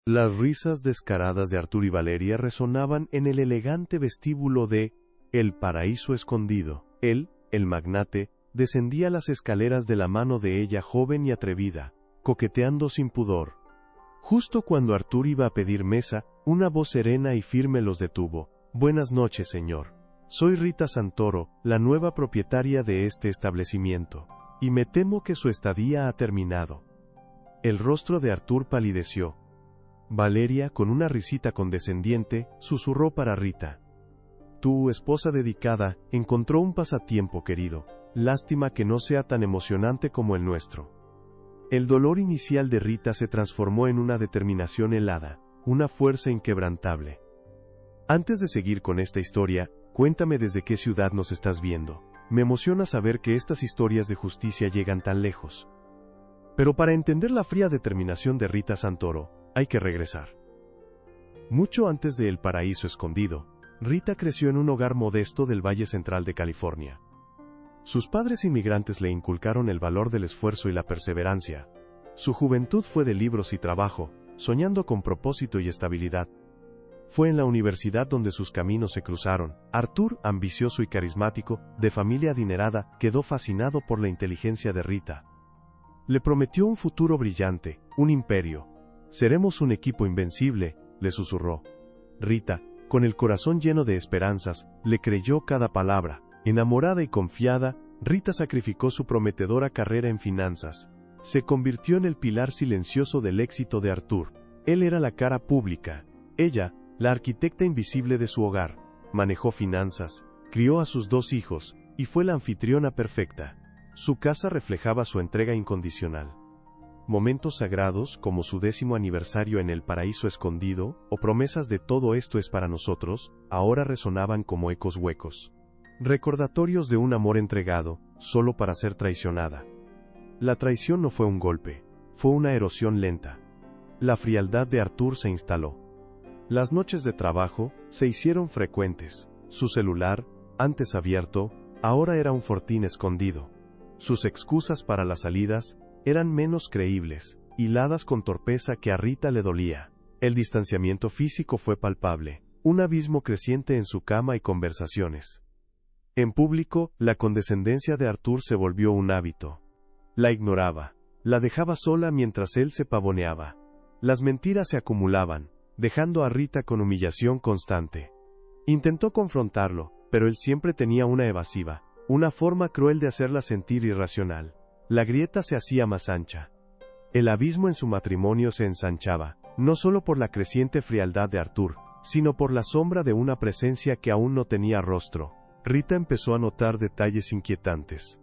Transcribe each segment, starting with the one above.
Las risas descaradas de Artur y Valeria resonaban en el elegante vestíbulo de El Paraíso Escondido. Él, el magnate, descendía las escaleras de la mano de ella joven y atrevida, coqueteando sin pudor. Justo cuando Artur iba a pedir mesa, una voz serena y firme los detuvo. «Buenas noches, señor. Soy Rita Santoro, la nueva propietaria de este establecimiento, y me temo que su estadía ha terminado». El rostro de Artur palideció. Valeria, con una risita condescendiente, susurró para Rita: «Tu esposa dedicada encontró un pasatiempo, querido. Lástima que no sea tan emocionante como el nuestro». El dolor inicial de Rita se transformó en una determinación helada, una fuerza inquebrantable. Antes de seguir con esta historia, cuéntame desde qué ciudad nos estás viendo. Me emociona saber que estas historias de justicia llegan tan lejos. Pero para entender la fría determinación de Rita Santoro, hay que regresar. Mucho antes de El Paraíso Escondido, Rita creció en un hogar modesto del Valle Central de California. Sus padres inmigrantes le inculcaron el valor del esfuerzo y la perseverancia. Su juventud fue de libros y trabajo, soñando con propósito y estabilidad. Fue en la universidad donde sus caminos se cruzaron. Artur, ambicioso y carismático, de familia adinerada, quedó fascinado por la inteligencia de Rita. Le prometió un futuro brillante, un imperio. «Seremos un equipo invencible», le susurró. Rita, con el corazón lleno de esperanzas, le creyó cada palabra. Enamorada y confiada, Rita sacrificó su prometedora carrera en finanzas. Se convirtió en el pilar silencioso del éxito de Artur. Él era la cara pública. Ella, la arquitecta invisible de su hogar. Manejó finanzas, crió a sus 2 hijos, y fue la anfitriona perfecta. Su casa reflejaba su entrega incondicional. Momentos sagrados, como su 10º aniversario en El Paraíso Escondido, o promesas de «todo esto es para nosotros», ahora resonaban como ecos huecos. Recordatorios de un amor entregado, solo para ser traicionada. La traición no fue un golpe, fue una erosión lenta. La frialdad de Artur se instaló. Las noches de trabajo se hicieron frecuentes. Su celular, antes abierto, ahora era un fortín escondido. Sus excusas para las salidas eran menos creíbles, hiladas con torpeza que a Rita le dolía. El distanciamiento físico fue palpable, un abismo creciente en su cama y conversaciones. En público, la condescendencia de Artur se volvió un hábito. La ignoraba, la dejaba sola mientras él se pavoneaba. Las mentiras se acumulaban, dejando a Rita con humillación constante. Intentó confrontarlo, pero él siempre tenía una evasiva, una forma cruel de hacerla sentir irracional. La grieta se hacía más ancha. El abismo en su matrimonio se ensanchaba, no solo por la creciente frialdad de Artur, sino por la sombra de una presencia que aún no tenía rostro. Rita empezó a notar detalles inquietantes.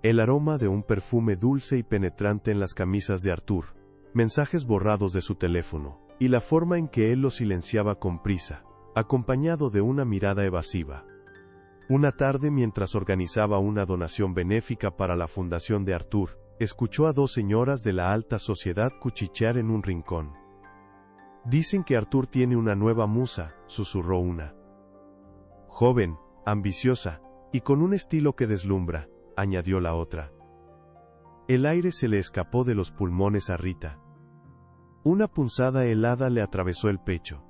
El aroma de un perfume dulce y penetrante en las camisas de Artur, mensajes borrados de su teléfono, y la forma en que él los silenciaba con prisa, acompañado de una mirada evasiva. Una tarde, mientras organizaba una donación benéfica para la fundación de Artur, escuchó a 2 señoras de la alta sociedad cuchichear en un rincón. «Dicen que Artur tiene una nueva musa», susurró una. «Joven, ambiciosa, y con un estilo que deslumbra», añadió la otra. El aire se le escapó de los pulmones a Rita. Una punzada helada le atravesó el pecho.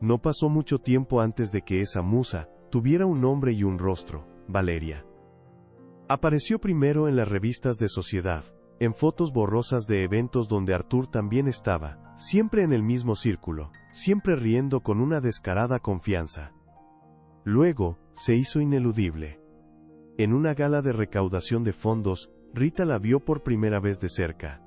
No pasó mucho tiempo antes de que esa musa tuviera un nombre y un rostro: Valeria. Apareció primero en las revistas de sociedad, en fotos borrosas de eventos donde Artur también estaba, siempre en el mismo círculo, siempre riendo con una descarada confianza. Luego, se hizo ineludible. En una gala de recaudación de fondos, Rita la vio por primera vez de cerca.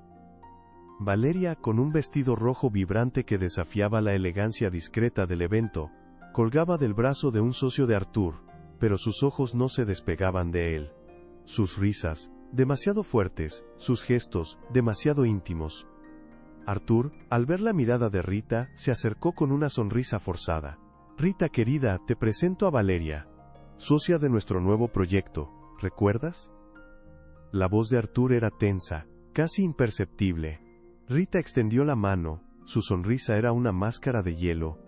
Valeria, con un vestido rojo vibrante que desafiaba la elegancia discreta del evento, colgaba del brazo de un socio de Artur, pero sus ojos no se despegaban de él. Sus risas, demasiado fuertes, sus gestos, demasiado íntimos. Artur, al ver la mirada de Rita, se acercó con una sonrisa forzada. «Rita querida, te presento a Valeria, socia de nuestro nuevo proyecto, ¿recuerdas?». La voz de Artur era tensa, casi imperceptible. Rita extendió la mano, su sonrisa era una máscara de hielo.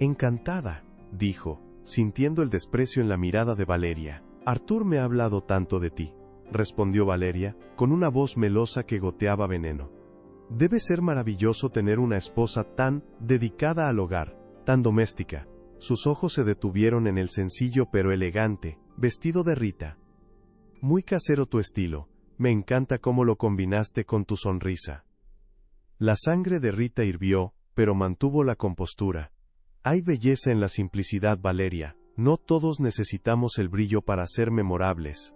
«Encantada», dijo, sintiendo el desprecio en la mirada de Valeria. «Artur me ha hablado tanto de ti», respondió Valeria, con una voz melosa que goteaba veneno. Debe ser maravilloso tener una esposa tan dedicada al hogar, tan doméstica. Sus ojos se detuvieron en el sencillo pero elegante vestido de Rita. Muy casero tu estilo, me encanta cómo lo combinaste con tu sonrisa. La sangre de Rita hirvió, pero mantuvo la compostura. Hay belleza en la simplicidad, Valeria, no todos necesitamos el brillo para ser memorables.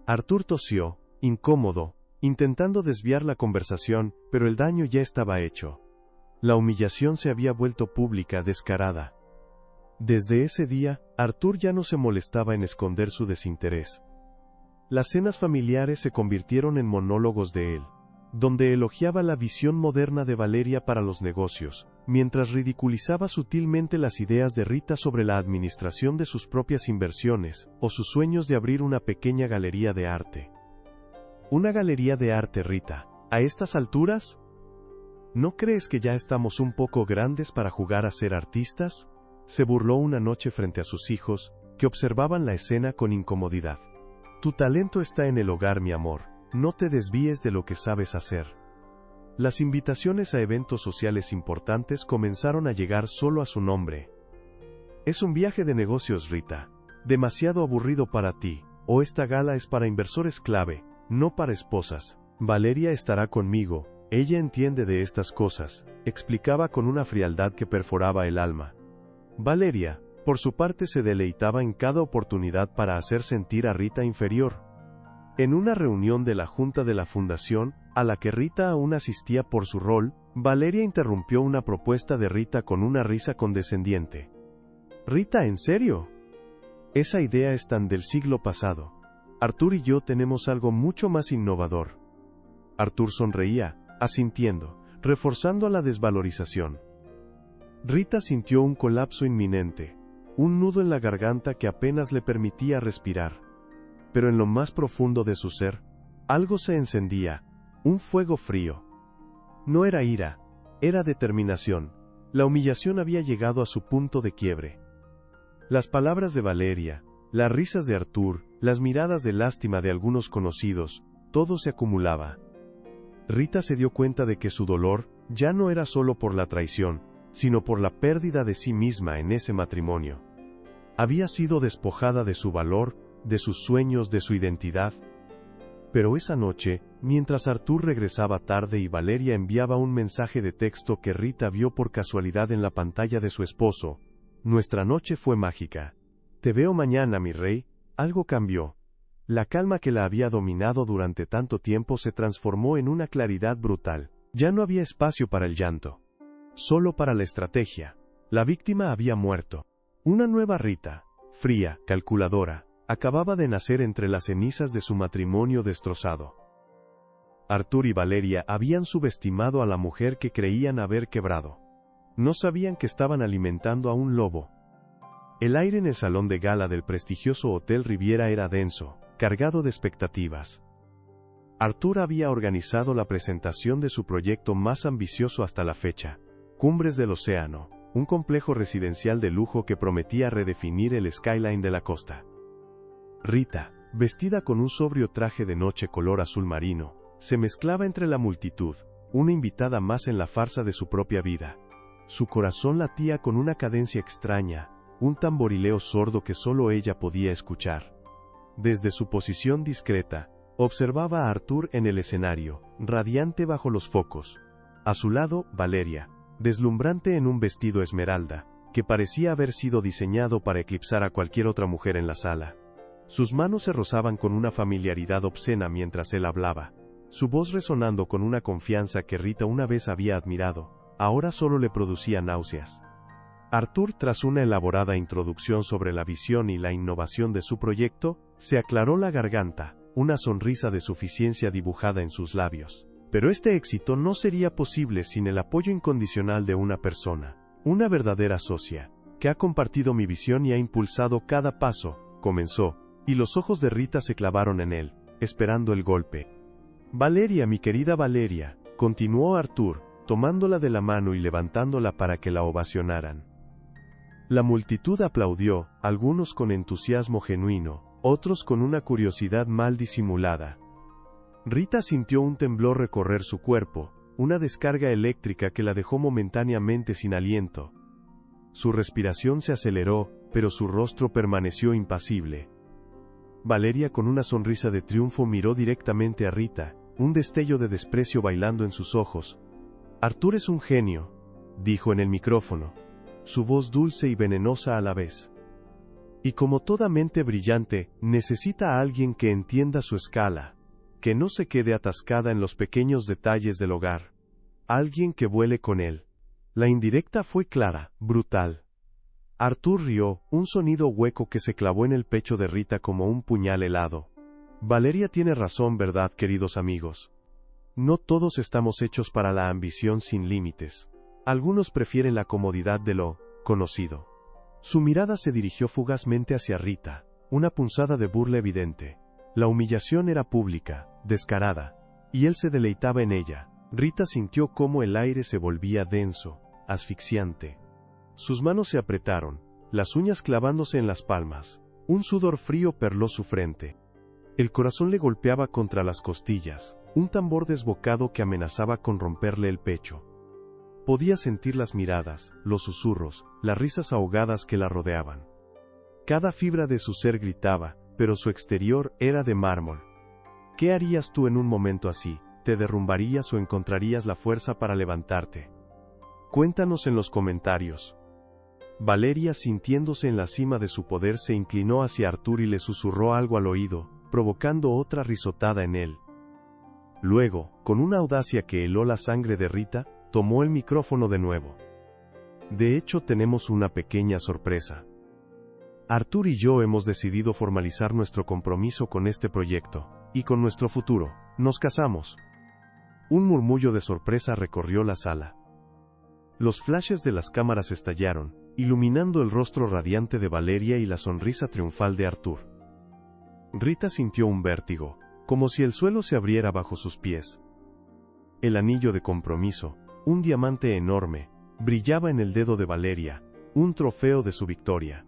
Artur tosió, incómodo, intentando desviar la conversación, pero el daño ya estaba hecho. La humillación se había vuelto pública, descarada. Desde ese día, Artur ya no se molestaba en esconder su desinterés. Las cenas familiares se convirtieron en monólogos de él, donde elogiaba la visión moderna de Valeria para los negocios, mientras ridiculizaba sutilmente las ideas de Rita sobre la administración de sus propias inversiones, o sus sueños de abrir una pequeña galería de arte. ¿Una galería de arte, Rita? ¿A estas alturas? ¿No crees que ya estamos un poco grandes para jugar a ser artistas? Se burló una noche frente a sus hijos, que observaban la escena con incomodidad. Tu talento está en el hogar, mi amor, no te desvíes de lo que sabes hacer. Las invitaciones a eventos sociales importantes comenzaron a llegar solo a su nombre. Es un viaje de negocios, Rita. Demasiado aburrido para ti, o esta gala es para inversores clave, no para esposas. Valeria estará conmigo, ella entiende de estas cosas, explicaba con una frialdad que perforaba el alma. Valeria, por su parte, se deleitaba en cada oportunidad para hacer sentir a Rita inferior. En una reunión de la junta de la fundación, a la que Rita aún asistía por su rol, Valeria interrumpió una propuesta de Rita con una risa condescendiente. Rita, ¿en serio? Esa idea es tan del siglo pasado. Artur y yo tenemos algo mucho más innovador. Artur sonreía, asintiendo, reforzando la desvalorización. Rita sintió un colapso inminente, un nudo en la garganta que apenas le permitía respirar. Pero en lo más profundo de su ser, algo se encendía, un fuego frío. No era ira, era determinación. La humillación había llegado a su punto de quiebre. Las palabras de Valeria, las risas de Artur, las miradas de lástima de algunos conocidos, todo se acumulaba. Rita se dio cuenta de que su dolor ya no era solo por la traición, sino por la pérdida de sí misma en ese matrimonio. Había sido despojada de su valor, de sus sueños, de su identidad. Pero esa noche, mientras Artur regresaba tarde y Valeria enviaba un mensaje de texto que Rita vio por casualidad en la pantalla de su esposo, nuestra noche fue mágica. Te veo mañana, mi rey. Algo cambió. La calma que la había dominado durante tanto tiempo se transformó en una claridad brutal. Ya no había espacio para el llanto. Solo para la estrategia. La víctima había muerto. Una nueva Rita, fría, calculadora, acababa de nacer entre las cenizas de su matrimonio destrozado. Artur y Valeria habían subestimado a la mujer que creían haber quebrado. No sabían que estaban alimentando a un lobo. El aire en el salón de gala del prestigioso Hotel Riviera era denso, cargado de expectativas. Artur había organizado la presentación de su proyecto más ambicioso hasta la fecha, Cumbres del Océano, un complejo residencial de lujo que prometía redefinir el skyline de la costa. Rita, vestida con un sobrio traje de noche color azul marino, se mezclaba entre la multitud, una invitada más en la farsa de su propia vida. Su corazón latía con una cadencia extraña, un tamborileo sordo que solo ella podía escuchar. Desde su posición discreta, observaba a Artur en el escenario, radiante bajo los focos. A su lado, Valeria, deslumbrante en un vestido esmeralda, que parecía haber sido diseñado para eclipsar a cualquier otra mujer en la sala. Sus manos se rozaban con una familiaridad obscena mientras él hablaba, su voz resonando con una confianza que Rita una vez había admirado, ahora solo le producía náuseas. Artur, tras una elaborada introducción sobre la visión y la innovación de su proyecto, se aclaró la garganta, una sonrisa de suficiencia dibujada en sus labios. Pero este éxito no sería posible sin el apoyo incondicional de una persona, una verdadera socia, que ha compartido mi visión y ha impulsado cada paso, comenzó, y los ojos de Rita se clavaron en él, esperando el golpe. Valeria, mi querida Valeria, continuó Artur, tomándola de la mano y levantándola para que la ovacionaran. La multitud aplaudió, algunos con entusiasmo genuino, otros con una curiosidad mal disimulada. Rita sintió un temblor recorrer su cuerpo, una descarga eléctrica que la dejó momentáneamente sin aliento. Su respiración se aceleró, pero su rostro permaneció impasible. Valeria, con una sonrisa de triunfo, miró directamente a Rita, un destello de desprecio bailando en sus ojos. «Artur es un genio», dijo en el micrófono, su voz dulce y venenosa a la vez. «Y como toda mente brillante, necesita a alguien que entienda su escala, que no se quede atascada en los pequeños detalles del hogar. Alguien que vuele con él». La indirecta fue clara, brutal. Artur rió, un sonido hueco que se clavó en el pecho de Rita como un puñal helado. Valeria tiene razón, ¿verdad, queridos amigos? No todos estamos hechos para la ambición sin límites. Algunos prefieren la comodidad de lo conocido. Su mirada se dirigió fugazmente hacia Rita, una punzada de burla evidente. La humillación era pública, descarada, y él se deleitaba en ella. Rita sintió cómo el aire se volvía denso, asfixiante. Sus manos se apretaron, las uñas clavándose en las palmas. Un sudor frío perló su frente. El corazón le golpeaba contra las costillas, un tambor desbocado que amenazaba con romperle el pecho. Podía sentir las miradas, los susurros, las risas ahogadas que la rodeaban. Cada fibra de su ser gritaba, pero su exterior era de mármol. ¿Qué harías tú en un momento así? ¿Te derrumbarías o encontrarías la fuerza para levantarte? Cuéntanos en los comentarios. Valeria, sintiéndose en la cima de su poder, se inclinó hacia Artur y le susurró algo al oído, provocando otra risotada en él. Luego, con una audacia que heló la sangre de Rita, tomó el micrófono de nuevo. De hecho, tenemos una pequeña sorpresa. Artur y yo hemos decidido formalizar nuestro compromiso con este proyecto, y con nuestro futuro. Nos casamos. Un murmullo de sorpresa recorrió la sala. Los flashes de las cámaras estallaron, iluminando el rostro radiante de Valeria y la sonrisa triunfal de Artur. Rita sintió un vértigo, como si el suelo se abriera bajo sus pies. El anillo de compromiso, un diamante enorme, brillaba en el dedo de Valeria, un trofeo de su victoria.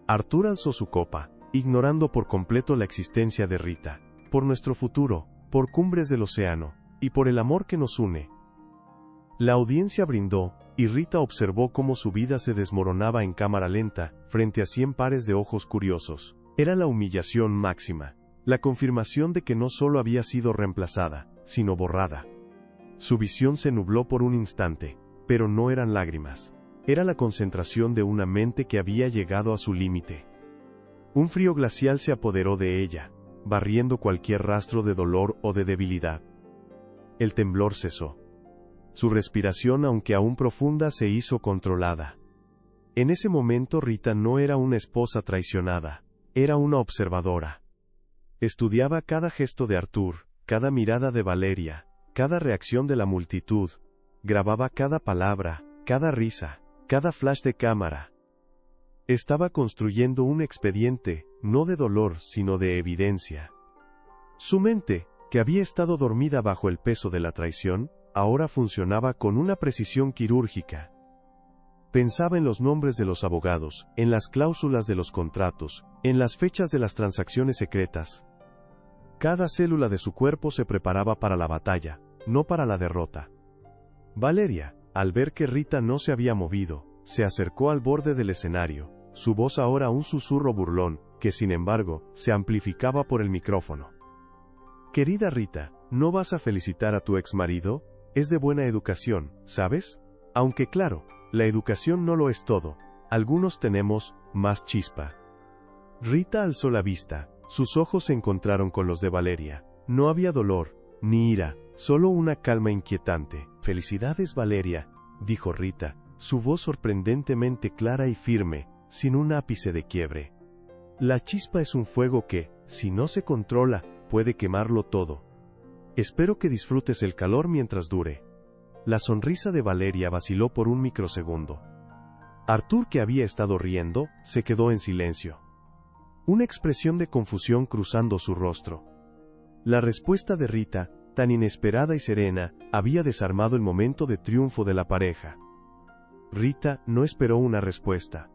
Artur alzó su copa, ignorando por completo la existencia de Rita, por nuestro futuro, por cumbres del océano, y por el amor que nos une. La audiencia brindó, y Rita observó cómo su vida se desmoronaba en cámara lenta, frente a 100 pares de ojos curiosos. Era la humillación máxima, la confirmación de que no solo había sido reemplazada, sino borrada. Su visión se nubló por un instante, pero no eran lágrimas. Era la concentración de una mente que había llegado a su límite. Un frío glacial se apoderó de ella, barriendo cualquier rastro de dolor o de debilidad. El temblor cesó. Su respiración, aunque aún profunda, se hizo controlada. En ese momento Rita no era una esposa traicionada, era una observadora. Estudiaba cada gesto de Artur, cada mirada de Valeria, cada reacción de la multitud, grababa cada palabra, cada risa, cada flash de cámara. Estaba construyendo un expediente, no de dolor, sino de evidencia. Su mente, que había estado dormida bajo el peso de la traición, ahora funcionaba con una precisión quirúrgica. Pensaba en los nombres de los abogados, en las cláusulas de los contratos, en las fechas de las transacciones secretas. Cada célula de su cuerpo se preparaba para la batalla, no para la derrota. Valeria, al ver que Rita no se había movido, se acercó al borde del escenario, su voz ahora un susurro burlón, que sin embargo, se amplificaba por el micrófono. «Querida Rita, ¿no vas a felicitar a tu exmarido? Es de buena educación, ¿sabes? Aunque claro, la educación no lo es todo, algunos tenemos más chispa». Rita alzó la vista, sus ojos se encontraron con los de Valeria. No había dolor, ni ira, solo una calma inquietante. «Felicidades, Valeria», dijo Rita, su voz sorprendentemente clara y firme, sin un ápice de quiebre. «La chispa es un fuego que, si no se controla, puede quemarlo todo. Espero que disfrutes el calor mientras dure». La sonrisa de Valeria vaciló por un microsegundo. Artur, que había estado riendo, se quedó en silencio. Una expresión de confusión cruzando su rostro. La respuesta de Rita, tan inesperada y serena, había desarmado el momento de triunfo de la pareja. Rita no esperó una respuesta.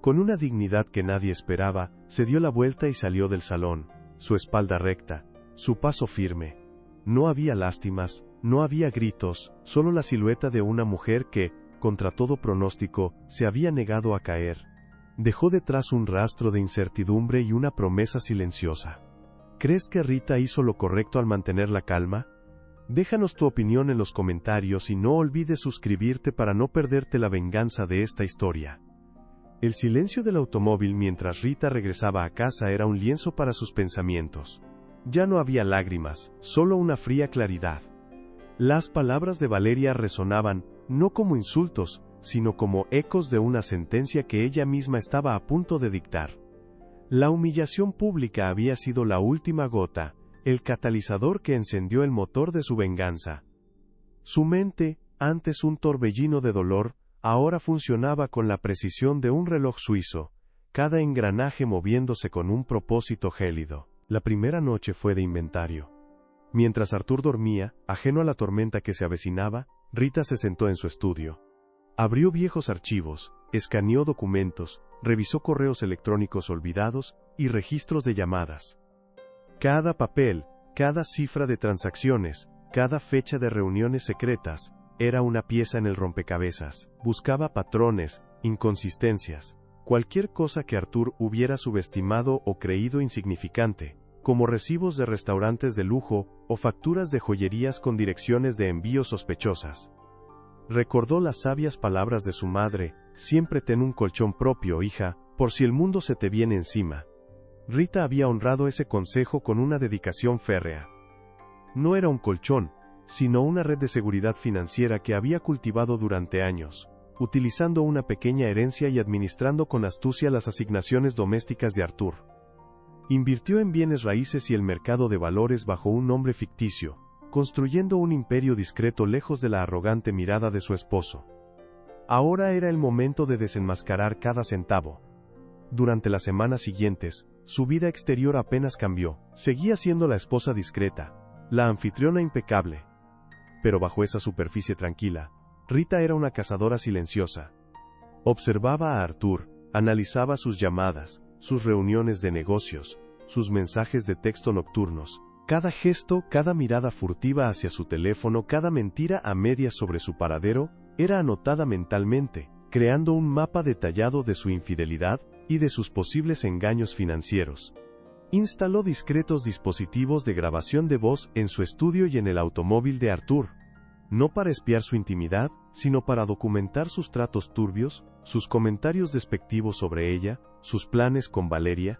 Con una dignidad que nadie esperaba, se dio la vuelta y salió del salón, su espalda recta, su paso firme. No había lástimas, No había gritos, solo la silueta de una mujer que, contra todo pronóstico, se había negado a caer. Dejó detrás un rastro de incertidumbre y una promesa silenciosa. ¿Crees que Rita hizo lo correcto al mantener la calma? Déjanos tu opinión en los comentarios y no olvides suscribirte para no perderte la venganza de esta historia. El silencio del automóvil mientras Rita regresaba a casa era un lienzo para sus pensamientos. Ya no había lágrimas, solo una fría claridad. Las palabras de Valeria resonaban, no como insultos, sino como ecos de una sentencia que ella misma estaba a punto de dictar. La humillación pública había sido la última gota, el catalizador que encendió el motor de su venganza. Su mente, antes un torbellino de dolor, ahora funcionaba con la precisión de un reloj suizo, cada engranaje moviéndose con un propósito gélido. La primera noche fue de inventario. Mientras Arthur dormía, ajeno a la tormenta que se avecinaba, Rita se sentó en su estudio. Abrió viejos archivos, escaneó documentos, revisó correos electrónicos olvidados y registros de llamadas. Cada papel, cada cifra de transacciones, cada fecha de reuniones secretas, era una pieza en el rompecabezas. Buscaba patrones, inconsistencias, cualquier cosa que Arthur hubiera subestimado o creído insignificante, como recibos de restaurantes de lujo o facturas de joyerías con direcciones de envío sospechosas. Recordó las sabias palabras de su madre: siempre ten un colchón propio, hija, por si el mundo se te viene encima. Rita había honrado ese consejo con una dedicación férrea. No era un colchón, sino una red de seguridad financiera que había cultivado durante años, utilizando una pequeña herencia y administrando con astucia las asignaciones domésticas de Arthur. Invirtió en bienes raíces y el mercado de valores bajo un nombre ficticio, construyendo un imperio discreto lejos de la arrogante mirada de su esposo. Ahora era el momento de desenmascarar cada centavo. Durante las semanas siguientes, su vida exterior apenas cambió. Seguía siendo la esposa discreta, la anfitriona impecable. Pero bajo esa superficie tranquila, Rita era una cazadora silenciosa. Observaba a Arthur, analizaba sus llamadas, sus reuniones de negocios, sus mensajes de texto nocturnos. Cada gesto, cada mirada furtiva hacia su teléfono, cada mentira a medias sobre su paradero, era anotada mentalmente, creando un mapa detallado de su infidelidad y de sus posibles engaños financieros. Instaló discretos dispositivos de grabación de voz en su estudio y en el automóvil de Arthur, no para espiar su intimidad, sino para documentar sus tratos turbios, sus comentarios despectivos sobre ella, sus planes con Valeria.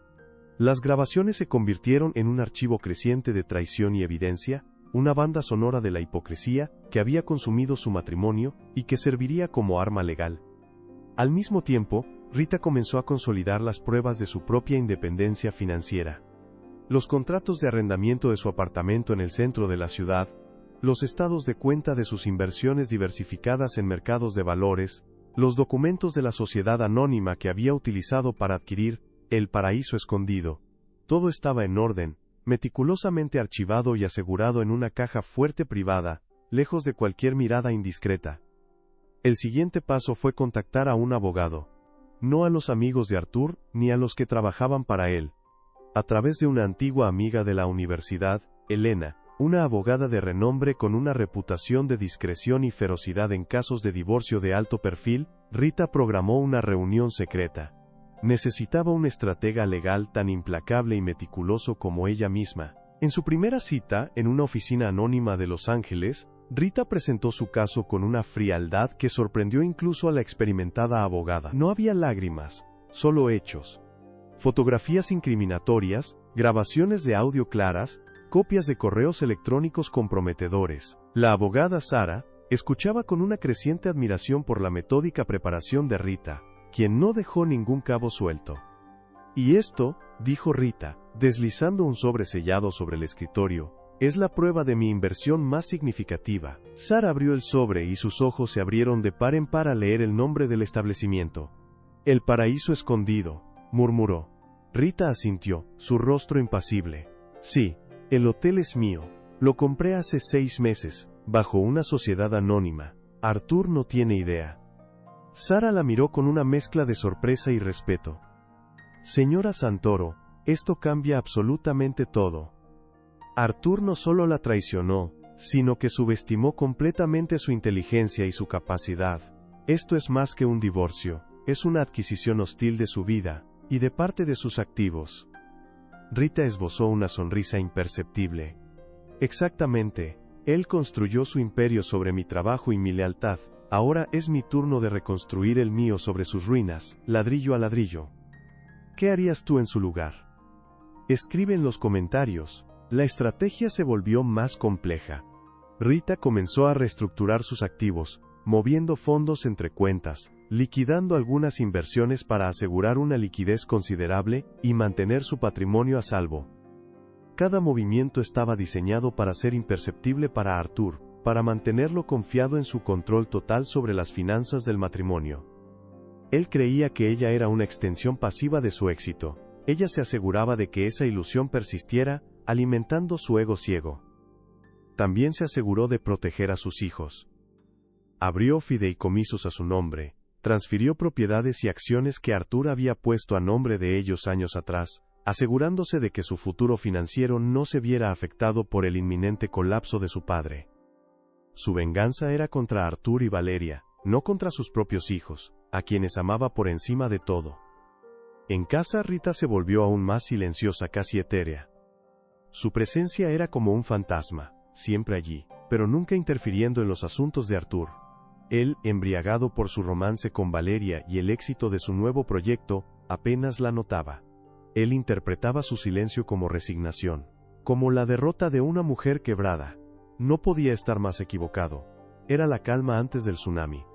Las grabaciones se convirtieron en un archivo creciente de traición y evidencia, una banda sonora de la hipocresía que había consumido su matrimonio y que serviría como arma legal. Al mismo tiempo, Rita comenzó a consolidar las pruebas de su propia independencia financiera. Los contratos de arrendamiento de su apartamento en el centro de la ciudad, los estados de cuenta de sus inversiones diversificadas en mercados de valores, los documentos de la sociedad anónima que había utilizado para adquirir El Paraíso Escondido. Todo estaba en orden, meticulosamente archivado y asegurado en una caja fuerte privada, lejos de cualquier mirada indiscreta. El siguiente paso fue contactar a un abogado. No a los amigos de Arthur, ni a los que trabajaban para él. A través de una antigua amiga de la universidad, Elena, una abogada de renombre con una reputación de discreción y ferocidad en casos de divorcio de alto perfil, Rita programó una reunión secreta. Necesitaba un estratega legal tan implacable y meticuloso como ella misma. En su primera cita, en una oficina anónima de Los Ángeles, Rita presentó su caso con una frialdad que sorprendió incluso a la experimentada abogada. No había lágrimas, solo hechos. Fotografías incriminatorias, grabaciones de audio claras, copias de correos electrónicos comprometedores. La abogada Sara escuchaba con una creciente admiración por la metódica preparación de Rita, quien no dejó ningún cabo suelto. «Y esto», dijo Rita, deslizando un sobre sellado sobre el escritorio, «es la prueba de mi inversión más significativa». Sara abrió el sobre y sus ojos se abrieron de par en par al leer el nombre del establecimiento. «El Paraíso Escondido», murmuró. Rita asintió, su rostro impasible. «Sí, el hotel es mío. Lo compré hace 6 meses, bajo una sociedad anónima. Arthur no tiene idea». Sara la miró con una mezcla de sorpresa y respeto. «Señora Santoro, esto cambia absolutamente todo. Arthur no solo la traicionó, sino que subestimó completamente su inteligencia y su capacidad. Esto es más que un divorcio, es una adquisición hostil de su vida, y de parte de sus activos. Rita esbozó una sonrisa imperceptible. Exactamente, él construyó su imperio sobre mi trabajo y mi lealtad, ahora es mi turno de reconstruir el mío sobre sus ruinas, ladrillo a ladrillo. ¿Qué harías tú en su lugar? Escribe en los comentarios. La estrategia se volvió más compleja. Rita comenzó a reestructurar sus activos, moviendo fondos entre cuentas, liquidando algunas inversiones para asegurar una liquidez considerable y mantener su patrimonio a salvo. Cada movimiento estaba diseñado para ser imperceptible para Arthur, para mantenerlo confiado en su control total sobre las finanzas del matrimonio. Él creía que ella era una extensión pasiva de su éxito. Ella se aseguraba de que esa ilusión persistiera, alimentando su ego ciego. También se aseguró de proteger a sus hijos. Abrió fideicomisos a su nombre, transfirió propiedades y acciones que Arthur había puesto a nombre de ellos años atrás, asegurándose de que su futuro financiero no se viera afectado por el inminente colapso de su padre. Su venganza era contra Arthur y Valeria, no contra sus propios hijos, a quienes amaba por encima de todo. En casa Rita se volvió aún más silenciosa, casi etérea. Su presencia era como un fantasma, siempre allí, pero nunca interfiriendo en los asuntos de Arthur. Él, embriagado por su romance con Valeria y el éxito de su nuevo proyecto, apenas la notaba. Él interpretaba su silencio como resignación, como la derrota de una mujer quebrada. No podía estar más equivocado. Era la calma antes del tsunami.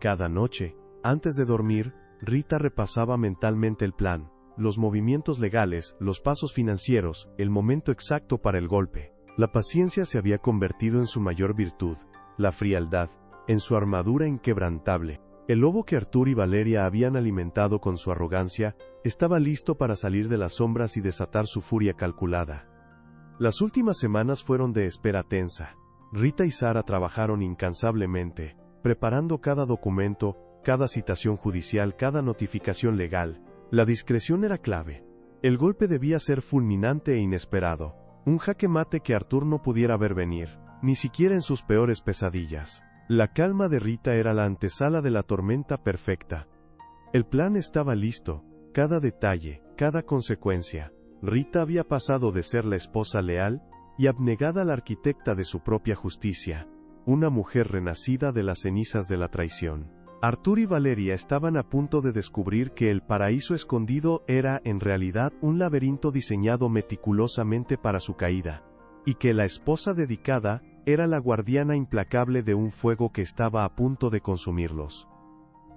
Cada noche, antes de dormir, Rita repasaba mentalmente el plan, los movimientos legales, los pasos financieros, el momento exacto para el golpe. La paciencia se había convertido en su mayor virtud, la frialdad, en su armadura inquebrantable. El lobo que Arthur y Valeria habían alimentado con su arrogancia, estaba listo para salir de las sombras y desatar su furia calculada. Las últimas semanas fueron de espera tensa. Rita y Sara trabajaron incansablemente, preparando cada documento, cada citación judicial, cada notificación legal. La discreción era clave. El golpe debía ser fulminante e inesperado, un jaque mate que Arthur no pudiera ver venir, ni siquiera en sus peores pesadillas. La calma de Rita era la antesala de la tormenta perfecta. El plan estaba listo, cada detalle, cada consecuencia. Rita había pasado de ser la esposa leal y abnegada a la arquitecta de su propia justicia, una mujer renacida de las cenizas de la traición. Arthur y Valeria estaban a punto de descubrir que el paraíso escondido era en realidad un laberinto diseñado meticulosamente para su caída, y que la esposa dedicada era la guardiana implacable de un fuego que estaba a punto de consumirlos.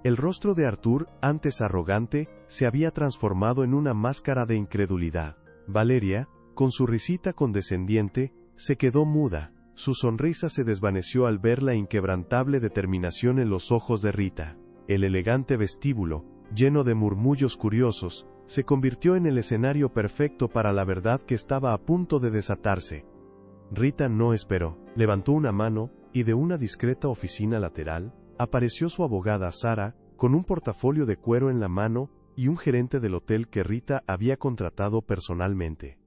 El rostro de Arthur, antes arrogante, se había transformado en una máscara de incredulidad. Valeria, con su risita condescendiente, se quedó muda. Su sonrisa se desvaneció al ver la inquebrantable determinación en los ojos de Rita. El elegante vestíbulo, lleno de murmullos curiosos, se convirtió en el escenario perfecto para la verdad que estaba a punto de desatarse. Rita no esperó, levantó una mano, y de una discreta oficina lateral, apareció su abogada Sara, con un portafolio de cuero en la mano, y un gerente del hotel que Rita había contratado personalmente.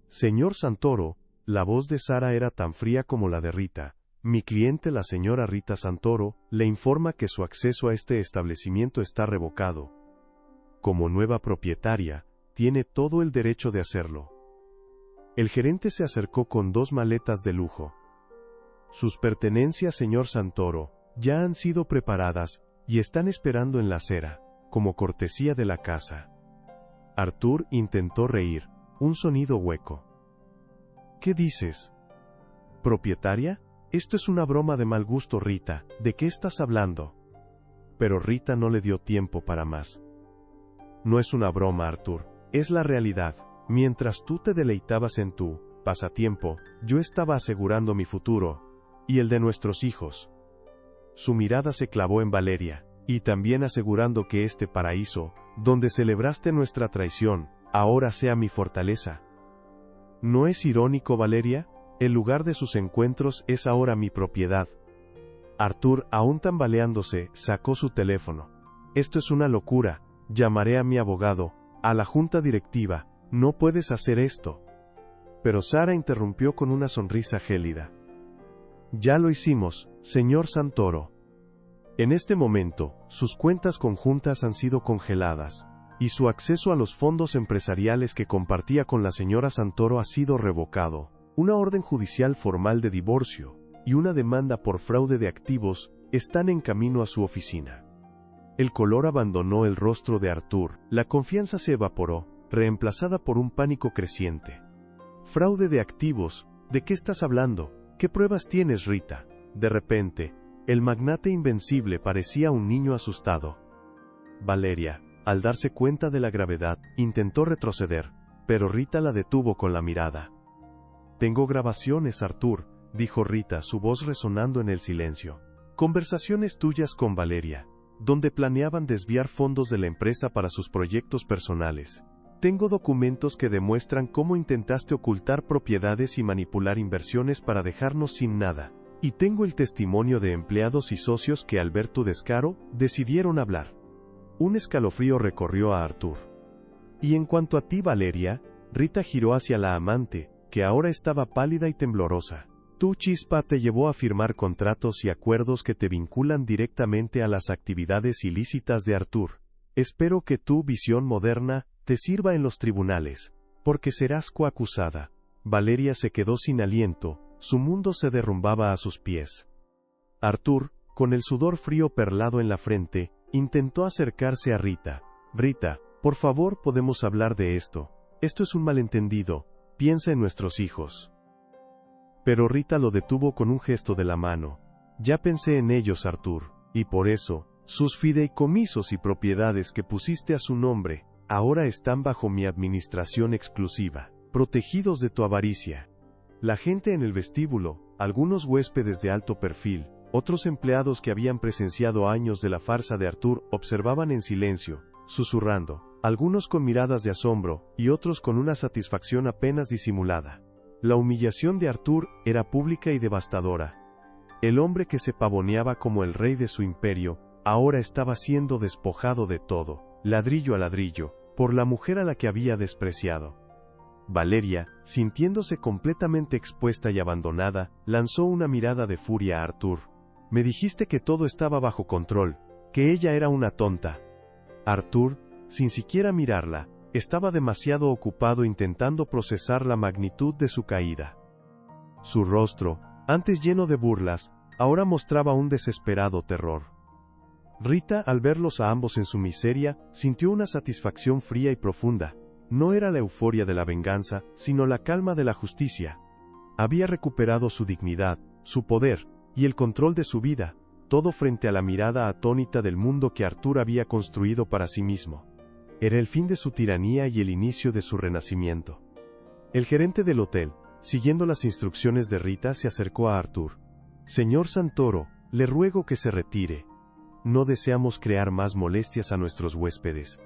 Señor Santoro, la voz de Sara era tan fría como la de Rita. Mi cliente, la señora Rita Santoro, le informa que su acceso a este establecimiento está revocado. Como nueva propietaria, tiene todo el derecho de hacerlo. El gerente se acercó con 2 maletas de lujo. Sus pertenencias, señor Santoro, ya han sido preparadas, y están esperando en la acera, como cortesía de la casa. Arthur intentó reír, un sonido hueco. ¿Qué dices? ¿Propietaria? Esto es una broma de mal gusto, Rita. ¿De qué estás hablando? Pero Rita no le dio tiempo para más. No es una broma, Arthur, es la realidad. Mientras tú te deleitabas en tu pasatiempo, yo estaba asegurando mi futuro, y el de nuestros hijos. Su mirada se clavó en Valeria, y también asegurando que este paraíso, donde celebraste nuestra traición, ahora sea mi fortaleza. ¿No es irónico, Valeria? El lugar de sus encuentros es ahora mi propiedad. Arthur, aún tambaleándose, sacó su teléfono. Esto es una locura. Llamaré a mi abogado, a la junta directiva. No puedes hacer esto. Pero Sara interrumpió con una sonrisa gélida. Ya lo hicimos, señor Santoro. En este momento, sus cuentas conjuntas han sido congeladas, y su acceso a los fondos empresariales que compartía con la señora Santoro ha sido revocado. Una orden judicial formal de divorcio y una demanda por fraude de activos están en camino a su oficina. El color abandonó el rostro de Arthur, la confianza se evaporó, reemplazada por un pánico creciente. Fraude de activos, ¿de qué estás hablando? ¿Qué pruebas tienes, Rita? De repente, el magnate invencible parecía un niño asustado. Valeria, al darse cuenta de la gravedad, intentó retroceder, pero Rita la detuvo con la mirada. Tengo grabaciones, Arthur, dijo Rita, su voz resonando en el silencio. Conversaciones tuyas con Valeria, donde planeaban desviar fondos de la empresa para sus proyectos personales. Tengo documentos que demuestran cómo intentaste ocultar propiedades y manipular inversiones para dejarnos sin nada. Y tengo el testimonio de empleados y socios que al ver tu descaro, decidieron hablar. Un escalofrío recorrió a Arthur. Y en cuanto a ti, Valeria, Rita giró hacia la amante, que ahora estaba pálida y temblorosa. Tu chispa te llevó a firmar contratos y acuerdos que te vinculan directamente a las actividades ilícitas de Arthur. Espero que tu visión moderna te sirva en los tribunales, porque serás coacusada. Valeria se quedó sin aliento, su mundo se derrumbaba a sus pies. Arthur, con el sudor frío perlado en la frente, intentó acercarse a Rita. Rita, por favor, podemos hablar de esto. Esto es un malentendido. Piensa en nuestros hijos. Pero Rita lo detuvo con un gesto de la mano. Ya pensé en ellos, Arthur, y por eso, sus fideicomisos y propiedades que pusiste a su nombre, ahora están bajo mi administración exclusiva, protegidos de tu avaricia. La gente en el vestíbulo, algunos huéspedes de alto perfil, otros empleados que habían presenciado años de la farsa de Arthur, observaban en silencio, susurrando, algunos con miradas de asombro, y otros con una satisfacción apenas disimulada. La humillación de Arthur era pública y devastadora. El hombre que se pavoneaba como el rey de su imperio, ahora estaba siendo despojado de todo, ladrillo a ladrillo, por la mujer a la que había despreciado. Valeria, sintiéndose completamente expuesta y abandonada, lanzó una mirada de furia a Arthur. Me dijiste que todo estaba bajo control, que ella era una tonta. Arthur, sin siquiera mirarla, estaba demasiado ocupado intentando procesar la magnitud de su caída. Su rostro, antes lleno de burlas, ahora mostraba un desesperado terror. Rita, al verlos a ambos en su miseria, sintió una satisfacción fría y profunda. No era la euforia de la venganza, sino la calma de la justicia. Había recuperado su dignidad, su poder, y el control de su vida, todo frente a la mirada atónita del mundo que Arthur había construido para sí mismo. Era el fin de su tiranía y el inicio de su renacimiento. El gerente del hotel, siguiendo las instrucciones de Rita, se acercó a Arthur. Señor Santoro, le ruego que se retire. No deseamos crear más molestias a nuestros huéspedes.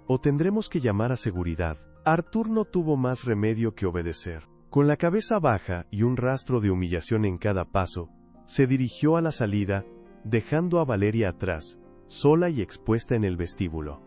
O tendremos que llamar a seguridad. Arthur no tuvo más remedio que obedecer. Con la cabeza baja y un rastro de humillación en cada paso, se dirigió a la salida, dejando a Valeria atrás, sola y expuesta en el vestíbulo.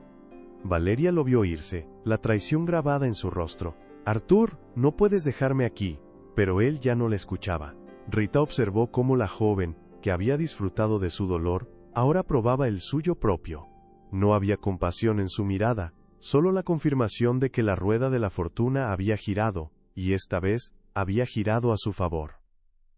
Valeria lo vio irse, la traición grabada en su rostro. Arthur, no puedes dejarme aquí. Pero él ya no la escuchaba. Rita observó cómo la joven, que había disfrutado de su dolor, ahora probaba el suyo propio. No había compasión en su mirada, solo la confirmación de que la rueda de la fortuna había girado, y esta vez, había girado a su favor.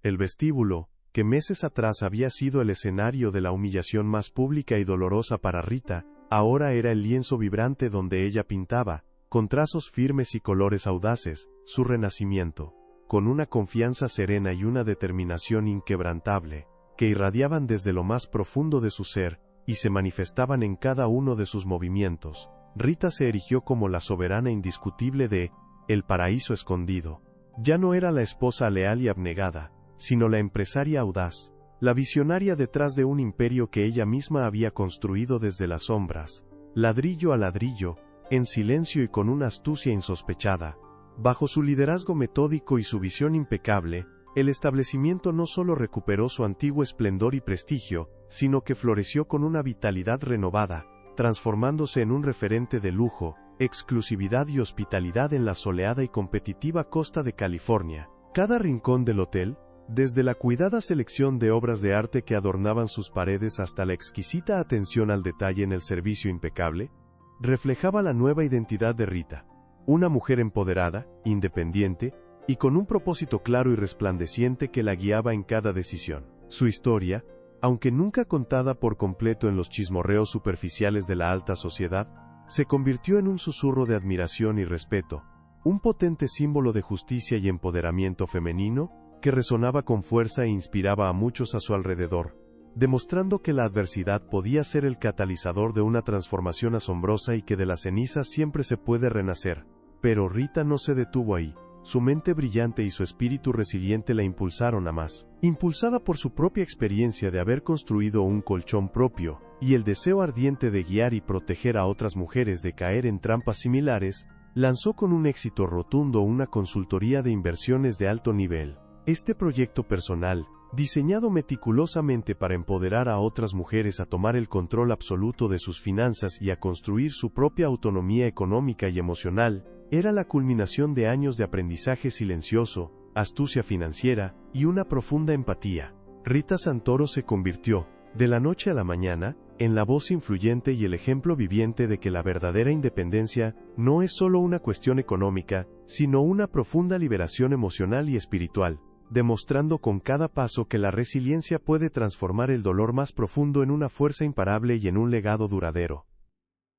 El vestíbulo, que meses atrás había sido el escenario de la humillación más pública y dolorosa para Rita, ahora era el lienzo vibrante donde ella pintaba, con trazos firmes y colores audaces, su renacimiento, con una confianza serena y una determinación inquebrantable, que irradiaban desde lo más profundo de su ser, y se manifestaban en cada uno de sus movimientos. Rita se erigió como la soberana indiscutible de El Paraíso Escondido. Ya no era la esposa leal y abnegada, sino la empresaria audaz, la visionaria detrás de un imperio que ella misma había construido desde las sombras, ladrillo a ladrillo, en silencio y con una astucia insospechada. Bajo su liderazgo metódico y su visión impecable, el establecimiento no solo recuperó su antiguo esplendor y prestigio, sino que floreció con una vitalidad renovada, transformándose en un referente de lujo, exclusividad y hospitalidad en la soleada y competitiva costa de California. Cada rincón del hotel, Desde la cuidada selección de obras de arte que adornaban sus paredes hasta la exquisita atención al detalle en el servicio impecable, reflejaba la nueva identidad de Rita, una mujer empoderada, independiente, y con un propósito claro y resplandeciente que la guiaba en cada decisión. Su historia, aunque nunca contada por completo en los chismorreos superficiales de la alta sociedad, se convirtió en un susurro de admiración y respeto, un potente símbolo de justicia y empoderamiento femenino, que resonaba con fuerza e inspiraba a muchos a su alrededor, demostrando que la adversidad podía ser el catalizador de una transformación asombrosa y que de las cenizas siempre se puede renacer. Pero Rita no se detuvo ahí. Su mente brillante y su espíritu resiliente la impulsaron a más. Impulsada por su propia experiencia de haber construido un colchón propio, y el deseo ardiente de guiar y proteger a otras mujeres de caer en trampas similares, lanzó con un éxito rotundo una consultoría de inversiones de alto nivel. Este proyecto personal, diseñado meticulosamente para empoderar a otras mujeres a tomar el control absoluto de sus finanzas y a construir su propia autonomía económica y emocional, era la culminación de años de aprendizaje silencioso, astucia financiera y una profunda empatía. Rita Santoro se convirtió, de la noche a la mañana, en la voz influyente y el ejemplo viviente de que la verdadera independencia no es solo una cuestión económica, sino una profunda liberación emocional y espiritual, demostrando con cada paso que la resiliencia puede transformar el dolor más profundo en una fuerza imparable y en un legado duradero.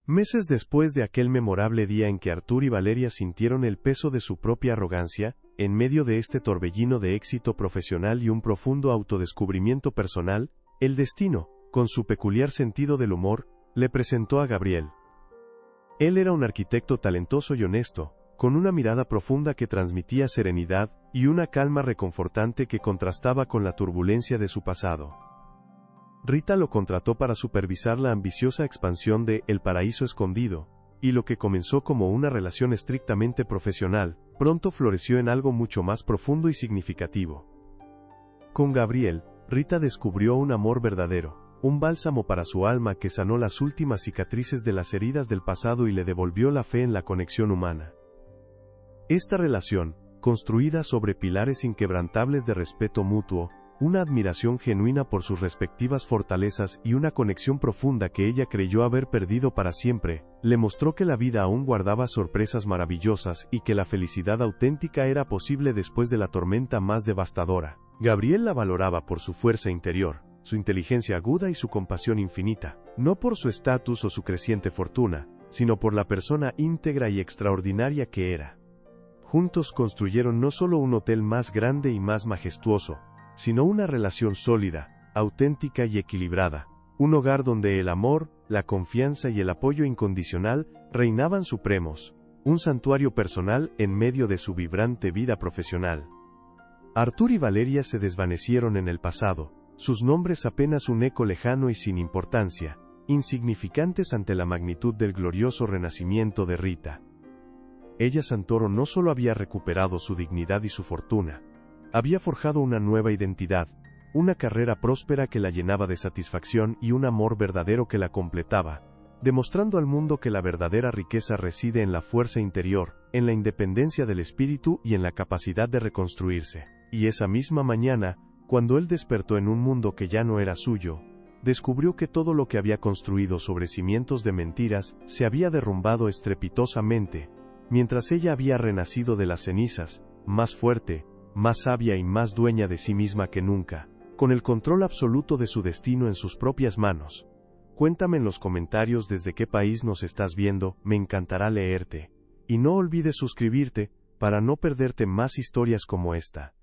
Meses después de aquel memorable día en que Arturo y Valeria sintieron el peso de su propia arrogancia, en medio de este torbellino de éxito profesional y un profundo autodescubrimiento personal, el destino, con su peculiar sentido del humor, le presentó a Gabriel. Él era un arquitecto talentoso y honesto, con una mirada profunda que transmitía serenidad y una calma reconfortante que contrastaba con la turbulencia de su pasado. Rita lo contrató para supervisar la ambiciosa expansión de El Paraíso Escondido, y lo que comenzó como una relación estrictamente profesional, pronto floreció en algo mucho más profundo y significativo. Con Gabriel, Rita descubrió un amor verdadero, un bálsamo para su alma que sanó las últimas cicatrices de las heridas del pasado y le devolvió la fe en la conexión humana. Esta relación, construida sobre pilares inquebrantables de respeto mutuo, una admiración genuina por sus respectivas fortalezas y una conexión profunda que ella creyó haber perdido para siempre, le mostró que la vida aún guardaba sorpresas maravillosas y que la felicidad auténtica era posible después de la tormenta más devastadora. Gabriel la valoraba por su fuerza interior, su inteligencia aguda y su compasión infinita, no por su estatus o su creciente fortuna, sino por la persona íntegra y extraordinaria que era. Juntos construyeron no solo un hotel más grande y más majestuoso, sino una relación sólida, auténtica y equilibrada, un hogar donde el amor, la confianza y el apoyo incondicional reinaban supremos, un santuario personal en medio de su vibrante vida profesional. Arturo y Valeria se desvanecieron en el pasado, sus nombres apenas un eco lejano y sin importancia, insignificantes ante la magnitud del glorioso renacimiento de Rita. Ella Santoro no solo había recuperado su dignidad y su fortuna, había forjado una nueva identidad, una carrera próspera que la llenaba de satisfacción y un amor verdadero que la completaba, demostrando al mundo que la verdadera riqueza reside en la fuerza interior, en la independencia del espíritu y en la capacidad de reconstruirse. Y esa misma mañana, cuando él despertó en un mundo que ya no era suyo, descubrió que todo lo que había construido sobre cimientos de mentiras se había derrumbado estrepitosamente, mientras ella había renacido de las cenizas, más fuerte, más sabia y más dueña de sí misma que nunca, con el control absoluto de su destino en sus propias manos. Cuéntame en los comentarios desde qué país nos estás viendo, me encantará leerte. Y no olvides suscribirte, para no perderte más historias como esta.